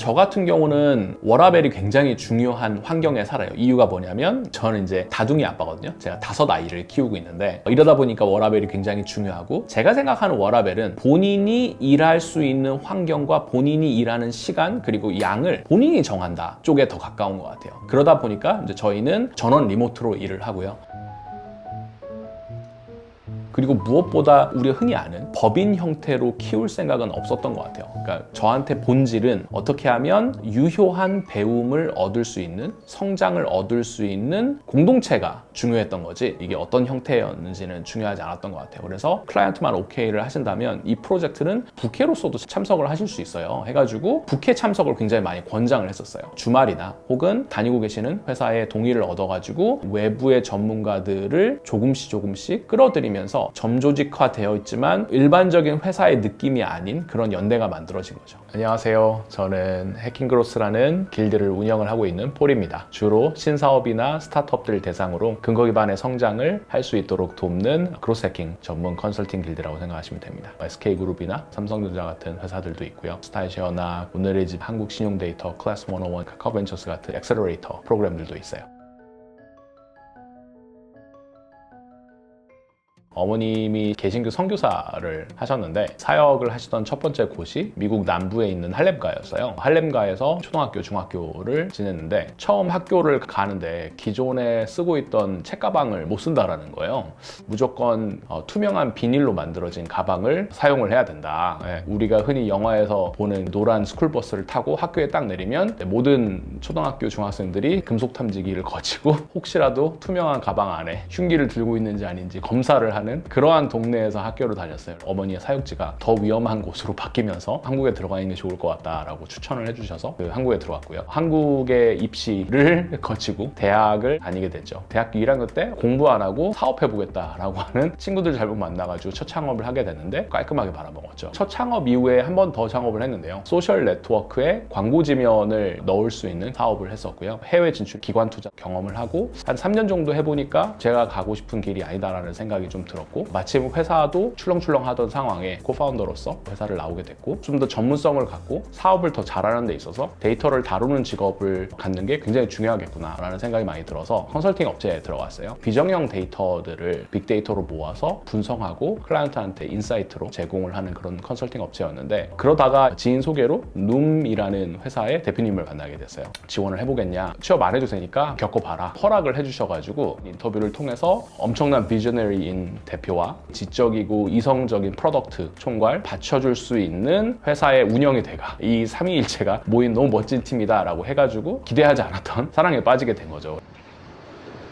저 같은 경우는 워라밸이 굉장히 중요한 환경에 살아요. 이유가 뭐냐면 저는 이제 다둥이 아빠거든요. 제가 5아이를 키우고 있는데 이러다 보니까 워라밸이 굉장히 중요하고, 제가 생각하는 워라밸은 본인이 일할 수 있는 환경과 본인이 일하는 시간 그리고 양을 본인이 정한다 쪽에 더 가까운 것 같아요. 그러다 보니까 이제 저희는 전원 리모트로 일을 하고요. 그리고 무엇보다 우리가 흔히 아는 법인 형태로 키울 생각은 없었던 것 같아요. 그러니까 저한테 본질은 어떻게 하면 유효한 배움을 얻을 수 있는, 성장을 얻을 수 있는 공동체가 중요했던 거지, 이게 어떤 형태였는지는 중요하지 않았던 것 같아요. 그래서 클라이언트만 오케이를 하신다면 이 프로젝트는 부캐로서도 참석을 하실 수 있어요 해가지고 부캐 참석을 굉장히 많이 권장을 했었어요. 주말이나 혹은 다니고 계시는 회사의 동의를 얻어가지고 외부의 전문가들을 조금씩 끌어들이면서 점조직화 되어 있지만 일반적인 회사의 느낌이 아닌 그런 연대가 만들어진 거죠. 안녕하세요. 저는 해킹그로스라는 길드를 운영을 하고 있는 폴입니다. 주로 신사업이나 스타트업들 대상으로 근거 기반의 성장을 할 수 있도록 돕는 그로스 해킹 전문 컨설팅 길드라고 생각하시면 됩니다. SK그룹이나 삼성전자 같은 회사들도 있고요. 스타일쉐어나 오늘의 집 한국신용데이터, 클래스 101, 카카오벤처스 같은 엑셀러레이터 프로그램들도 있어요. 어머님이 개신교 선교사를 하셨는데 사역을 하시던 첫 번째 곳이 미국 남부에 있는 할렘가였어요. 할렘가에서 초등학교, 중학교를 지냈는데 처음 학교를 가는데 기존에 쓰고 있던 책가방을 못 쓴다라는 거예요. 무조건 투명한 비닐로 만들어진 가방을 사용을 해야 된다. 우리가 흔히 영화에서 보는 노란 스쿨버스를 타고 학교에 딱 내리면 모든 초등학교 중학생들이 금속 탐지기를 거치고 혹시라도 투명한 가방 안에 흉기를 들고 있는지 아닌지 검사를 하는 그러한 동네에서 학교를 다녔어요. 어머니의 사육지가 더 위험한 곳으로 바뀌면서 한국에 들어가 있는 게 좋을 것 같다라고 추천을 해주셔서 한국에 들어갔고요. 한국의 입시를 거치고 대학을 다니게 됐죠. 대학교 1학년 때 공부 안 하고 사업해보겠다라고 하는 친구들 잘못 만나가지고 첫 창업을 하게 됐는데 깔끔하게 말아먹었죠. 첫 창업 이후에 한 번 더 창업을 했는데요. 소셜 네트워크에 광고 지면을 넣을 수 있는 사업을 했었고요. 해외 진출 기관 투자 경험을 하고 한 3년 정도 해보니까 제가 가고 싶은 길이 아니다라는 생각이 좀 들었고, 마침 회사도 출렁출렁 하던 상황에 코파운더로서 회사를 나오게 됐고, 좀 더 전문성을 갖고 사업을 더 잘하는 데 있어서 데이터를 다루는 직업을 갖는 게 굉장히 중요하겠구나 라는 생각이 많이 들어서 컨설팅 업체에 들어갔어요. 비정형 데이터들을 빅데이터로 모아서 분석하고 클라이언트한테 인사이트로 제공을 하는 그런 컨설팅 업체였는데, 그러다가 지인 소개로 눔이라는 회사의 대표님을 만나게 됐어요. 지원을 해보겠냐, 취업 안 해도 되니까 겪어봐라 허락을 해주셔가지고 인터뷰를 통해서 엄청난 비저너리인 대표와 지적이고 이성적인 프로덕트 총괄 받쳐줄 수 있는 회사의 운영의 대가, 이 삼위일체가 모인 너무 멋진 팀이다 라고 해가지고 기대하지 않았던 사랑에 빠지게 된 거죠.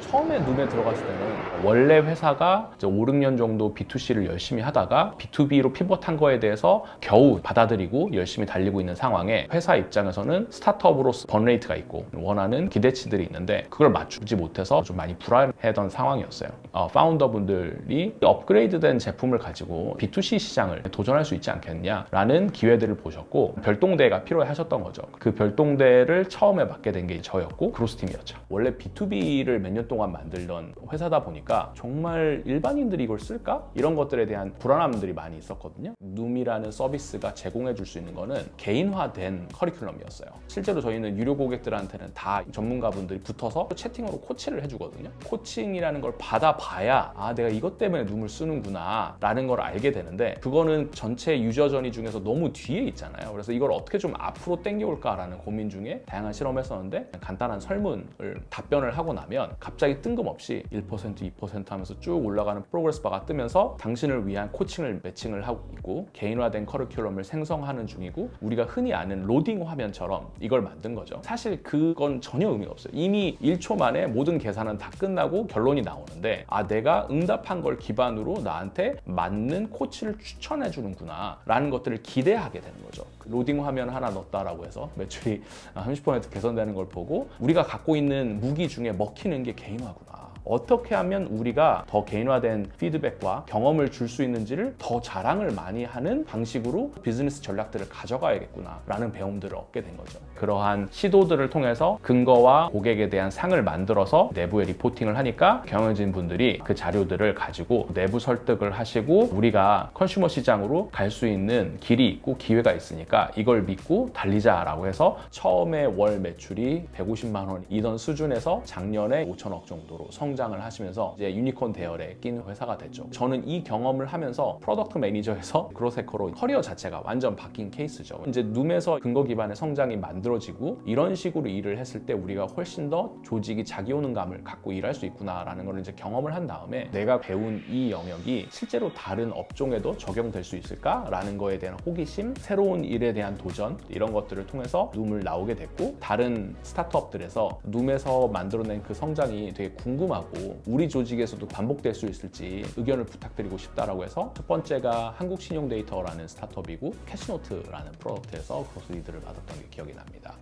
처음에 룸에 들어갔을 때는 원래 회사가 이제 5, 6년 정도 B2C를 열심히 하다가 B2B로 피벗한 거에 대해서 겨우 받아들이고 열심히 달리고 있는 상황에 회사 입장에서는 스타트업으로서 번레이트가 있고 원하는 기대치들이 있는데 그걸 맞추지 못해서 좀 많이 불안했던 상황이었어요. 파운더분들이 업그레이드된 제품을 가지고 B2C 시장을 도전할 수 있지 않겠냐라는 기회들을 보셨고 별동대가 필요해 하셨던 거죠. 그 별동대를 처음에 맡게 된 게 저였고 그로스팀이었죠. 원래 B2B를 몇 년 동안 만들던 회사다 보니까 정말 일반인들이 이걸 쓸까? 이런 것들에 대한 불안함들이 많이 있었거든요. 눔이라는 서비스가 제공해 줄 수 있는 거는 개인화된 커리큘럼이었어요. 실제로 저희는 유료 고객들한테는 다 전문가분들이 붙어서 채팅으로 코치를 해주거든요. 코칭이라는 걸 받아봐야 내가 이것 때문에 눔을 쓰는구나 라는 걸 알게 되는데, 그거는 전체 유저 전이 중에서 너무 뒤에 있잖아요. 그래서 이걸 어떻게 좀 앞으로 당겨올까라는 고민 중에 다양한 실험을 했었는데, 간단한 설문을 답변을 하고 나면 갑자기 뜬금없이 1%, 2% 하면서 쭉 올라가는 프로그레스 바가 뜨면서 당신을 위한 코칭을 매칭을 하고 있고 개인화된 커리큘럼을 생성하는 중이고, 우리가 흔히 아는 로딩 화면처럼 이걸 만든 거죠. 사실 그건 전혀 의미가 없어요. 이미 1초 만에 모든 계산은 다 끝나고 결론이 나오는데 내가 응답한 걸 기반으로 나한테 맞는 코치를 추천해 주는구나 라는 것들을 기대하게 되는 거죠. 로딩 화면 하나 넣었다라고 해서 매출이 30% 개선되는 걸 보고 우리가 갖고 있는 무기 중에 먹히는 게 개인화구나. 어떻게 하면 우리가 더 개인화된 피드백과 경험을 줄 수 있는지를 더 자랑을 많이 하는 방식으로 비즈니스 전략들을 가져가야겠구나 라는 배움들을 얻게 된 거죠. 그러한 시도들을 통해서 근거와 고객에 대한 상을 만들어서 내부에 리포팅을 하니까 경영진 분들이 그 자료들을 가지고 내부 설득을 하시고 우리가 컨슈머 시장으로 갈 수 있는 길이 있고 기회가 있으니까 이걸 믿고 달리자라고 해서 처음에 월 매출이 150만 원이던 수준에서 작년에 5천억 정도로 성장을 하시면서 이제 유니콘 대열에 낀 회사가 됐죠. 저는 이 경험을 하면서 프로덕트 매니저에서 그로세커로 커리어 자체가 완전 바뀐 케이스죠. 이제 룸에서 근거 기반의 성장이 만들어지고 이런 식으로 일을 했을 때 우리가 훨씬 더 조직이 자기 오는감을 갖고 일할 수 있구나라는 걸 이제 경험을 한 다음에 내가 배운 이 영역이 실제로 다른 업종에도 적용될 수 있을까라는 거에 대한 호기심, 새로운 일에 대한 도전 이런 것들을 통해서 룸을 나오게 됐고 다른 스타트업들에서 룸에서 만들어낸 그 성장이 되게 궁금하고 우리 조직에서도 반복될 수 있을지 의견을 부탁드리고 싶다라고 해서 첫 번째가 한국신용데이터라는 스타트업이고 캐시노트라는 프로덕트에서 크로스 리드를 받았던 게 기억이 납니다.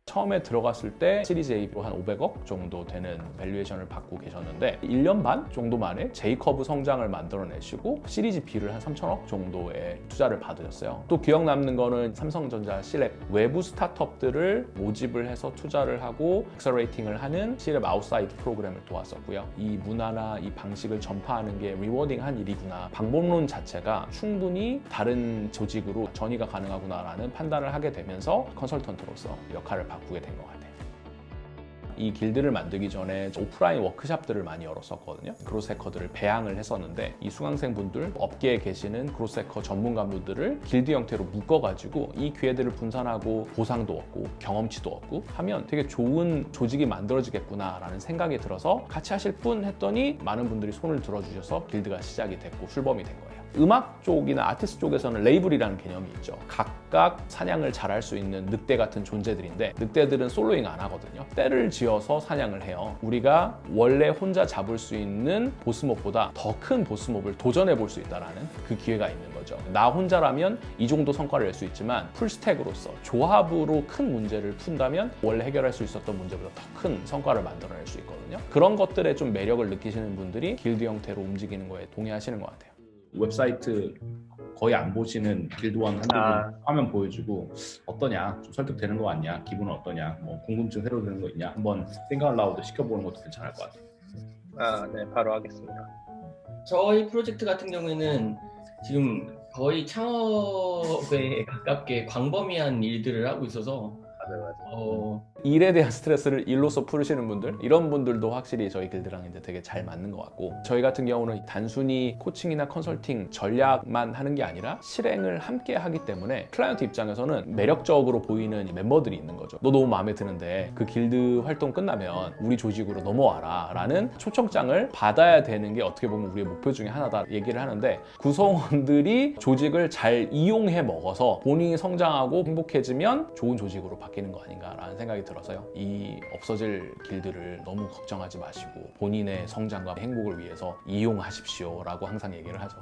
처음에 들어갔을 때 시리즈 A로 한 500억 정도 되는 밸류에이션을 받고 계셨는데 1년 반 정도 만에 J커브 성장을 만들어내시고 시리즈 B를 한 3천억 정도의 투자를 받으셨어요. 또 기억 남는 거는 삼성전자 C랩 외부 스타트업들을 모집을 해서 투자를 하고 액셀레이팅을 하는 C랩 아웃사이드 프로그램을 도왔었고요. 이 문화나 이 방식을 전파하는 게 리워딩한 일이구나. 방법론 자체가 충분히 다른 조직으로 전이가 가능하구나라는 판단을 하게 되면서 컨설턴트로서 역할을 바꾸게 된 것 같아요. 이 길드를 만들기 전에 오프라인 워크샵들을 많이 열었었거든요. 그로세커들을 배양을 했었는데 이 수강생분들, 업계에 계시는 그로세커 전문가분들을 길드 형태로 묶어가지고 이 기회들을 분산하고 보상도 얻고 경험치도 얻고 하면 되게 좋은 조직이 만들어지겠구나라는 생각이 들어서 같이 하실 분 했더니 많은 분들이 손을 들어주셔서 길드가 시작이 됐고 출범이 된 거예요. 음악 쪽이나 아티스트 쪽에서는 레이블이라는 개념이 있죠. 각각 사냥을 잘할 수 있는 늑대 같은 존재들인데 늑대들은 솔로잉 안 하거든요. 떼를 지어서 사냥을 해요. 우리가 원래 혼자 잡을 수 있는 보스몹보다 더 큰 보스몹을 도전해 볼 수 있다는 그 기회가 있는 거죠. 나 혼자라면 이 정도 성과를 낼 수 있지만 풀스택으로서 조합으로 큰 문제를 푼다면 원래 해결할 수 있었던 문제보다 더 큰 성과를 만들어낼 수 있거든요. 그런 것들에 좀 매력을 느끼시는 분들이 길드 형태로 움직이는 거에 동의하시는 것 같아요. 웹사이트 거의 안 보시는 길드원 한두 분 화면 보여주고 어떠냐? 좀 설득되는 거 같냐? 기분은 어떠냐? 뭐 궁금증 새로 드는 거 있냐? 한번 생각을 라우드 시켜보는 것도 괜찮을 것 같아요. 네, 바로 하겠습니다. 저희 프로젝트 같은 경우에는 지금 거의 창업에 가깝게 광범위한 일들을 하고 있어서 일에 대한 스트레스를 일로서 풀으시는 분들 이런 분들도 확실히 저희 길드랑 이제 되게 잘 맞는 것 같고 저희 같은 경우는 단순히 코칭이나 컨설팅 전략만 하는 게 아니라 실행을 함께 하기 때문에 클라이언트 입장에서는 매력적으로 보이는 멤버들이 있는 거죠. 너 너무 마음에 드는데 그 길드 활동 끝나면 우리 조직으로 넘어와라 라는 초청장을 받아야 되는 게 어떻게 보면 우리의 목표 중에 하나다 얘기를 하는데 구성원들이 조직을 잘 이용해 먹어서 본인이 성장하고 행복해지면 좋은 조직으로 바뀌는 거 아닌가라는 생각이 들어서요. 이 없어질 길드를 너무 걱정하지 마시고 본인의 성장과 행복을 위해서 이용하십시오 라고 항상 얘기를 하죠.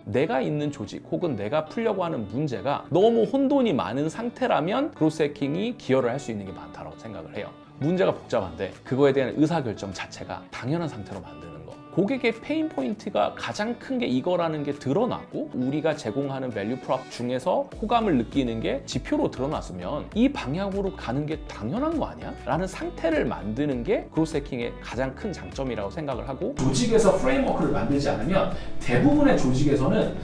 내가 있는 조직 혹은 내가 풀려고 하는 문제가 너무 혼돈이 많은 상태라면 그로스 해킹이 기여를 할 수 있는 게 많다고 생각을 해요. 문제가 복잡한데 그거에 대한 의사결정 자체가 당연한 상태로 만드는 거. 고객의 페인 포인트가 가장 큰 게 이거라는 게 드러나고 우리가 제공하는 밸류 프롭 중에서 호감을 느끼는 게 지표로 드러났으면 이 방향으로 가는 게 당연한 거 아니야? 라는 상태를 만드는 게 그로스 해킹의 가장 큰 장점이라고 생각을 하고 조직에서 프레임워크를 만들지 않으면 대부분의 조직에서는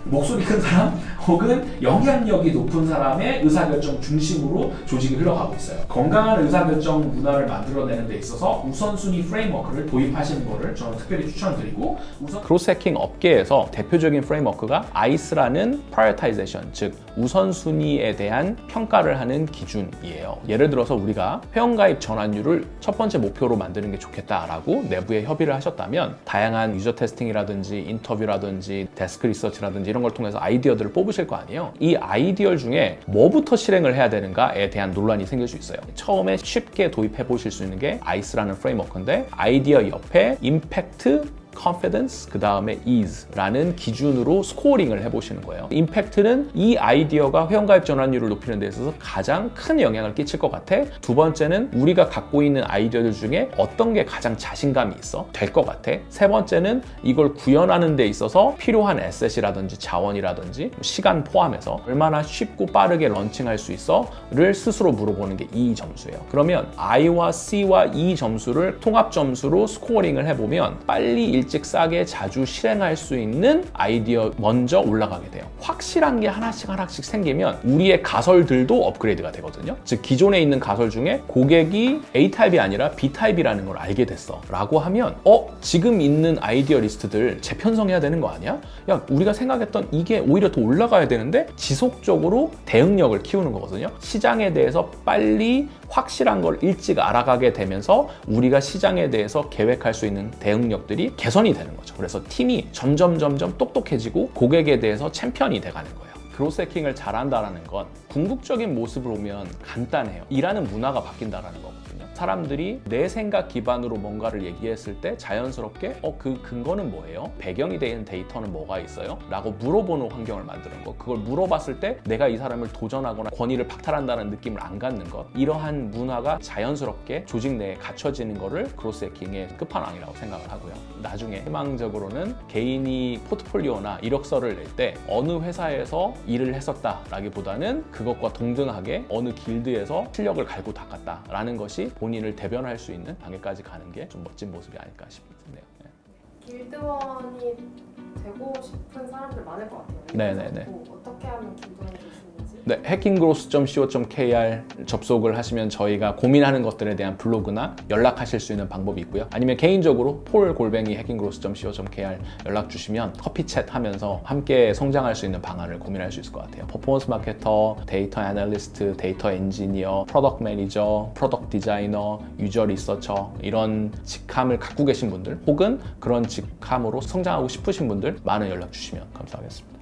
목소리 큰 사람 혹은 영향력이 높은 사람의 의사결정 중심으로 조직이 흘러가고 있어요. 건강한 의사결정 문화를 만들어내는 데 있어서 우선순위 프레임워크를 도입하시는 거를 저는 특별히 추천드리고 우선 크로스 해킹 업계에서 대표적인 프레임워크가 ICE라는 Prioritization, 즉 우선순위에 대한 평가를 하는 기준이에요. 예를 들어서 우리가 회원가입 전환율을 첫 번째 목표로 만드는 게 좋겠다라고 내부에 협의를 하셨다면 다양한 유저 테스팅이라든지 인터뷰라든지 데스크 리서치라든지 이런 걸 통해서 아이디어들을 뽑으실 거 아니에요. 이 아이디어 중에 뭐부터 실행을 해야 되는가에 대한 논란이 생길 수 있어요. 처음에 쉽게 도입해 보실 수 있는 게 ICE라는 프레임워크인데 아이디어 옆에 임팩트, confidence, 그 다음에 ease라는 기준으로 스코어링을 해보시는 거예요. 임팩트는 이 아이디어가 회원가입 전환율을 높이는 데 있어서 가장 큰 영향을 끼칠 것 같아. 두 번째는 우리가 갖고 있는 아이디어들 중에 어떤 게 가장 자신감이 있어? 될 것 같아. 세 번째는 이걸 구현하는 데 있어서 필요한 에셋이라든지 자원이라든지 시간 포함해서 얼마나 쉽고 빠르게 런칭할 수 있어? 를 스스로 물어보는 게 이 점수예요. 그러면 I와 C와 E 점수를 통합 점수로 스코어링을 해보면 빨리 일찍 싸게 자주 실행할 수 있는 아이디어 먼저 올라가게 돼요. 확실한 게 하나씩 생기면 우리의 가설들도 업그레이드가 되거든요. 즉 기존에 있는 가설 중에 고객이 A타입이 아니라 B타입이라는 걸 알게 됐어 라고 하면 지금 있는 아이디어 리스트들 재편성해야 되는 거 아니야? 야, 우리가 생각했던 이게 오히려 더 올라가야 되는데 지속적으로 대응력을 키우는 거거든요. 시장에 대해서 빨리 확실한 걸 일찍 알아가게 되면서 우리가 시장에 대해서 계획할 수 있는 대응력들이 개선이 되는 거죠. 그래서 팀이 점점 똑똑해지고 고객에 대해서 챔피언이 돼가는 거예요. 그로스 해킹을 잘한다는 건 궁극적인 모습을 보면 간단해요. 일하는 문화가 바뀐다는 거거든요. 사람들이 내 생각 기반으로 뭔가를 얘기했을 때 자연스럽게 그 근거는 뭐예요? 배경이 되는 데이터는 뭐가 있어요? 라고 물어보는 환경을 만드는 것. 그걸 물어봤을 때 내가 이 사람을 도전하거나 권위를 박탈한다는 느낌을 안 갖는 것. 이러한 문화가 자연스럽게 조직 내에 갖춰지는 거를 크로스 해킹의 끝판왕이라고 생각을 하고요. 나중에 희망적으로는 개인이 포트폴리오나 이력서를 낼 때 어느 회사에서 일을 했었다라기보다는 그것과 동등하게 어느 길드에서 실력을 갈고 닦았다라는 것이 본인을 대변할 수 있는 단계까지 가는 게 좀 멋진 모습이 아닐까 싶네요. 길드원이 되고 싶은 사람들 많을 것 같아요. 네네네. 어떻게 하면 길드원이 될 수 있는지. 네, hackinggrowth.co.kr 접속을 하시면 저희가 고민하는 것들에 대한 블로그나 연락하실 수 있는 방법이 있고요. 아니면 개인적으로 paul@hackinggrowth.co.kr 연락 주시면 커피 챗 하면서 함께 성장할 수 있는 방안을 고민할 수 있을 것 같아요. 퍼포먼스 마케터, 데이터 애널리스트, 데이터 엔지니어, 프로덕트 매니저, 프로덕트 디자이너, 유저 리서처 이런 직함을 갖고 계신 분들 혹은 그런 직함으로 성장하고 싶으신 분들 많은 연락 주시면 감사하겠습니다.